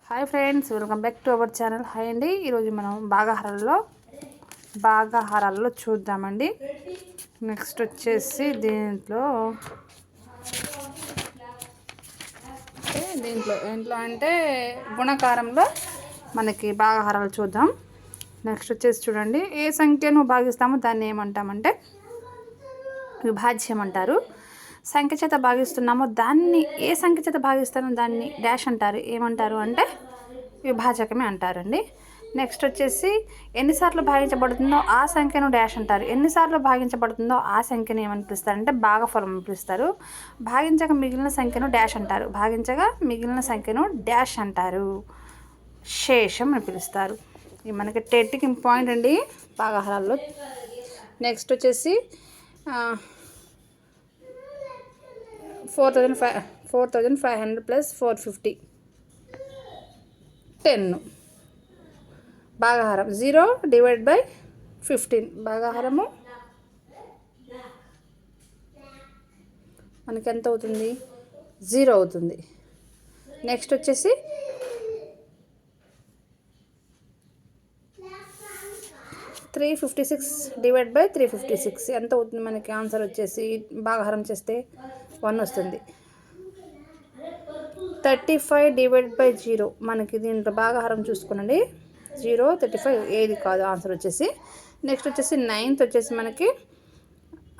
Hi friends, welcome back to our channel. Hi అండి. ఈరోజు మనం భాగాహారాల్లో చూద్దామండి. నెక్స్ట్ వచ్చేసి దీంట్లో ఏంట్లో అంటే గుణకారంలో మనకి భాగాహారాలు చూద్దాం. నెక్స్ట్ వచ్చేసి చూడండి, ఏ సంఖ్యను భాగిస్తామో దాన్ని ఏమంటామంటే విభాజ్యం అంటారు. సంఖ్య చేత భాగిస్తున్నామో దాన్ని, ఏ సంఖ్య చేత భాగిస్తామో దాన్ని డాష్ అంటారు. ఏమంటారు అంటే విభాజకమే అంటారండి. నెక్స్ట్ వచ్చేసి ఎన్నిసార్లు భాగించబడుతుందో ఆ సంఖ్యను డాష్ అంటారు. ఎన్నిసార్లు భాగించబడుతుందో ఆ సంఖ్యను ఏమని పిలుస్తారంటే భాగఫలం పిలుస్తారు. భాగించగా మిగిలిన సంఖ్యను డాష్ అంటారు. భాగించగా మిగిలిన సంఖ్యను డాష్ అంటారు. శేషం అని పిలుస్తారు. ఇది మనకి టెట్కి పాయింట్ అండి భాగాహారాల్లో. నెక్స్ట్ వచ్చేసి 4500 ప్లస్ 450 10 భాగాహారం 0/15 భాగాహారము మనకి ఎంత అవుతుంది? 0 అవుతుంది. నెక్స్ట్ వచ్చేసి 356/356 ఎంత అవుతుంది? మనకి ఆన్సర్ వచ్చేసి భాగాహారం చేస్తే 1 వస్తుంది. 35/0 మనకి దీంట్లో భాగాహారం చూసుకోండి. 0, 35 ఏది కాదు ఆన్సర్ వచ్చేసి. నెక్స్ట్ వచ్చేసి 9th వచ్చేసి మనకి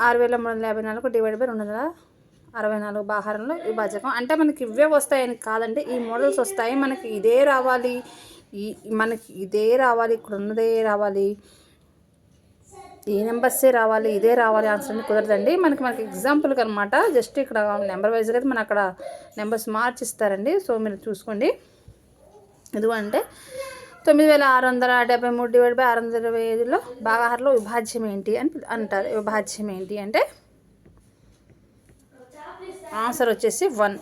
6354/264 భాగాహారంలో విభాజకం. అంటే మనకి ఇవే వస్తాయని కాదండి, ఈ మోడల్స్ వస్తాయి. మనకి ఇదే రావాలి, ఇక్కడ ఉన్నదే రావాలి, ఈ నెంబర్సే రావాలి, ఇదే రావాలి ఆన్సర్ అని కుదరదండి. మనకి ఎగ్జాంపుల్కి అనమాట. జస్ట్ ఇక్కడ నెంబర్ వైజ్గా అయితే మన అక్కడ నెంబర్స్ మార్చిస్తారండి. సో మీరు చూసుకోండి. ఎందుకంటే 9673/625లో భాగాహారంలో విభాజ్యం ఏంటి అని అంటారు. విభాజ్యం ఏంటి అంటే ఆన్సర్ వచ్చేసి 1.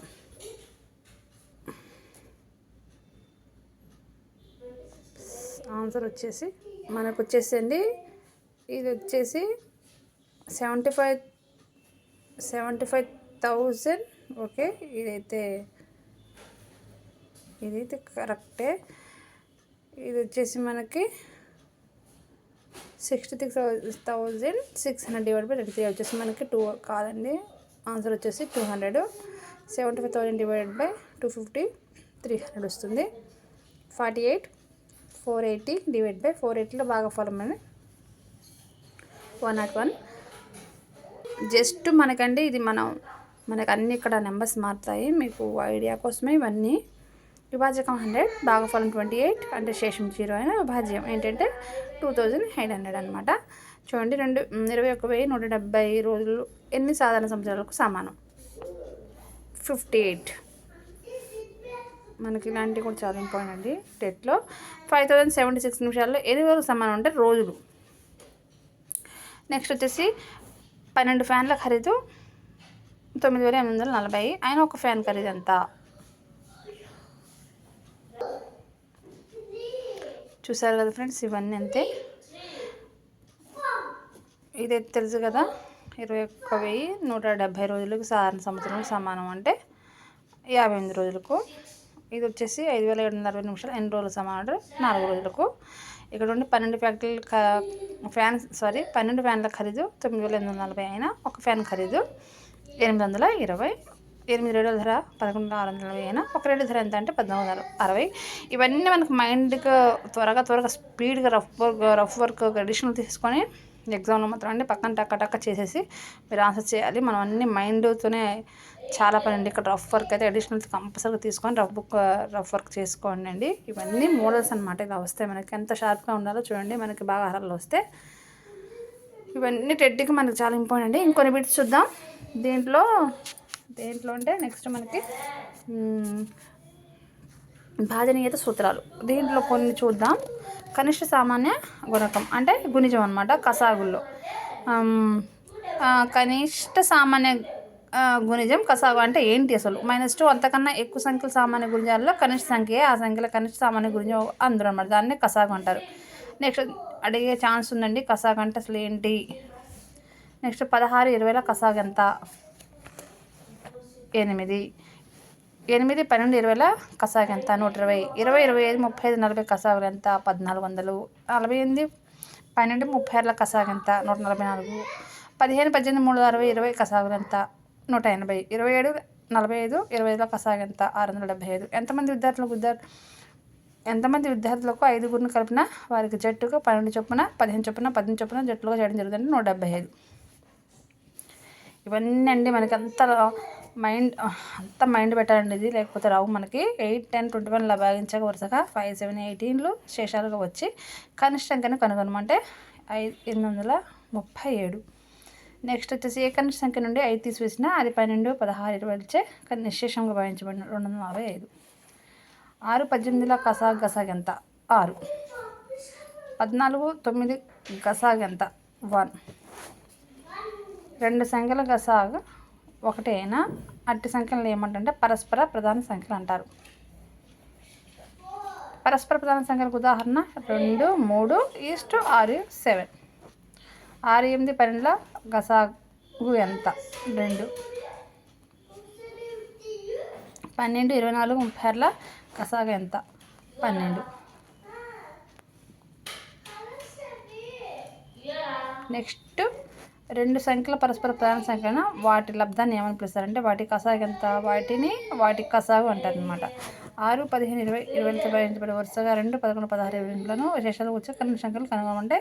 ఆన్సర్ వచ్చేసి మనకు వచ్చేసండి, ఇది వచ్చేసి 75,000. ఓకే, ఇదైతే కరెక్టే. ఇది వచ్చేసి మనకి 66,600/33 వచ్చేసి మనకి 2 కాదండి. ఆన్సర్ వచ్చేసి 200. 75,000/250 300 వస్తుంది. 48 480/480లో భాగఫలం అని 101. జస్ట్ మనకండి ఇది మనకు అన్ని ఇక్కడ నెంబర్స్ మారుతాయి. మీకు ఐడియా కోసమే ఇవన్నీ. విభాజకం 100, భాగఫలం 28 అంటే శేషం 0 అయిన విభాజ్యం ఏంటంటే 2800 అనమాట. చూడండి, 21,170 రోజులు ఎన్ని సాధారణ సంవత్సరాలకు సమానం? 58. మనకి ఇలాంటివి కూడా చాలా ఇంపార్టెంట్ అండి టెట్లో. 5076 నిమిషాల్లో ఎన్ని రోజులకు సమానం అంటే రోజులు. నెక్స్ట్ వచ్చేసి 12 ఫ్యాన్ల ఖరీదు 9,840. అయినా ఒక ఫ్యాన్ ఖరీదు ఎంత? చూసారు కదా ఫ్రెండ్స్, ఇవన్నీ అంతే. ఇదైతే తెలుసు కదా, 21,170 రోజులకు సాధారణ సంవత్సరం సమానం అంటే 58 రోజులకు. ఇది వచ్చేసి 5,760 నిమిషాలు ఎన్ని రోజులు సమానం అంటే 4 రోజులకు. ఇక్కడ ఉండి 12 ఫ్యాన్ల ఖరీదు 9,840 అయినా ఒక ఫ్యాన్ ఖరీదు 820. 8 రేడియోల ధర 11,640 అయినా ఒక రేడియో ధర ఎంత అంటే 1460. ఇవన్నీ మనకు మైండ్గా త్వరగా స్పీడ్గా రఫ్ వర్క్ అడిషనల్ తీసుకొని ఎగ్జామ్లో మాత్రం అంటే పక్కన టక్క చేసేసి మీరు ఆన్సర్ చేయాలి. మనం అన్ని మైండ్తోనే చాలా పని అండి. ఇక్కడ రఫ్ వర్క్ అయితే అడిషనల్ కంపల్సరీగా తీసుకొని రఫ్ వర్క్ చేసుకోండి అండి. ఇవన్నీ మోడల్స్ అనమాట. ఇలా వస్తాయి మనకి. ఎంత షార్ప్గా ఉండాలో చూడండి మనకి భాగాహారాలు వస్తే. ఇవన్నీ టెట్కి మనకి చాలా ఇంపార్టెంట్ అండి. ఇంకొన్ని బిట్స్ చూద్దాం. దేంట్లో అంటే నెక్స్ట్ మనకి భాజనీయత సూత్రాలు. దీంట్లో కొన్ని చూద్దాం. కనిష్ట సామాన్య గుణకం అంటే గుణిజం అనమాట. కసాగుల్లో కనిష్ట సామాన్య గుణిజం కసాగు అంటే ఏంటి అసలు? -2 అంతకన్నా ఎక్కువ సంఖ్యల సామాన్య గుణిజాల్లో కనిష్ట సంఖ్య, ఆ సంఖ్యల కనిష్ట సామాన్య గుణిజం అందరూ అనమాట. దాన్ని కసాగు అంటారు. నెక్స్ట్ అడిగే ఛాన్స్ ఉందండి, కసాగు అంటే అసలు ఏంటి. నెక్స్ట్ 16, 20ల కసాగు ఎంత? 8. 8, 12, 20ల కసాగు ఎంత 120, 20, 25, 35, 40 కసాగులు ఎంత 1400, 48, 12, 36ల కసాగు ఎంత 144, 15, 18, 3, 60, 20 కసాగులు ఎంత 180, 27, 45, 25ల కసాగు ఎంత 675. ఎంతమంది విద్యార్థులకు 5గురిని కలిపిన వారికి జట్టుగా 12 చొప్పున 15 చొప్పున 18 చొప్పున జట్టులుగా చేయడం జరుగుతుంది. 175. ఇవన్నీ అండి మనకి అంత మైండ్ పెట్టాలండి ఇది, లేకపోతే రావు మనకి. 8, 10, 21లా భాగించక వరుసగా 5, 7, 18లు శేషాలుగా వచ్చి కనిష్ట సంఖ్యను కనుగొనమంటే 837. నెక్స్ట్ వచ్చేసి ఏ కనిష్ట సంఖ్య నుండి 5 తీసివేసిన అది 12, 16, 20 ఇచ్చే నిశ్శేషంగా భావించబడిన 245. 6, 18ల గసాగు ఎంత 6, 14, 9 గసాగు ఎంత 1. 2 సంఖ్యల గసాగు ఒకటే అయినా అట్టి సంఖ్యలను ఏమంటే పరస్పర ప్రధాన సంఖ్యలు అంటారు. పరస్పర ప్రధాన సంఖ్యలకు ఉదాహరణ 2, 3, 6, 7. 6, 8, 12ల గసాగు ఎంత 2. 12, 24, 36ల గసాగు ఎంత 12. నెక్స్ట్ 2 సంఖ్యల పరస్పర ప్రధాన సంఖ్యలను వాటి లబ్ధాన్ని ఏమని పిలుస్తారంటే వాటి కసాగు ఎంత, వాటి కసాగు అంటారు అనమాట. 6, 15, 20, 20తో భాగించబడి వరుసగా 2, 11, 16, 20లను విశేషాలు వచ్చే కనిష్ట సంఖ్యలు కనుగొనమంటే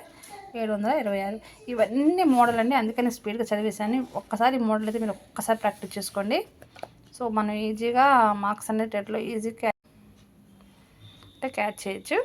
726. ఇవన్నీ మోడల్ అండి, అందుకని స్పీడ్గా చదివేసాను. ఒక్కసారి మోడల్ అయితే మీరు ఒక్కసారి ప్రాక్టీస్ చేసుకోండి. సో మనం ఈజీగా మార్క్స్ అనేది టెట్లో ఈజీ క్యాచ్ చేయొచ్చు.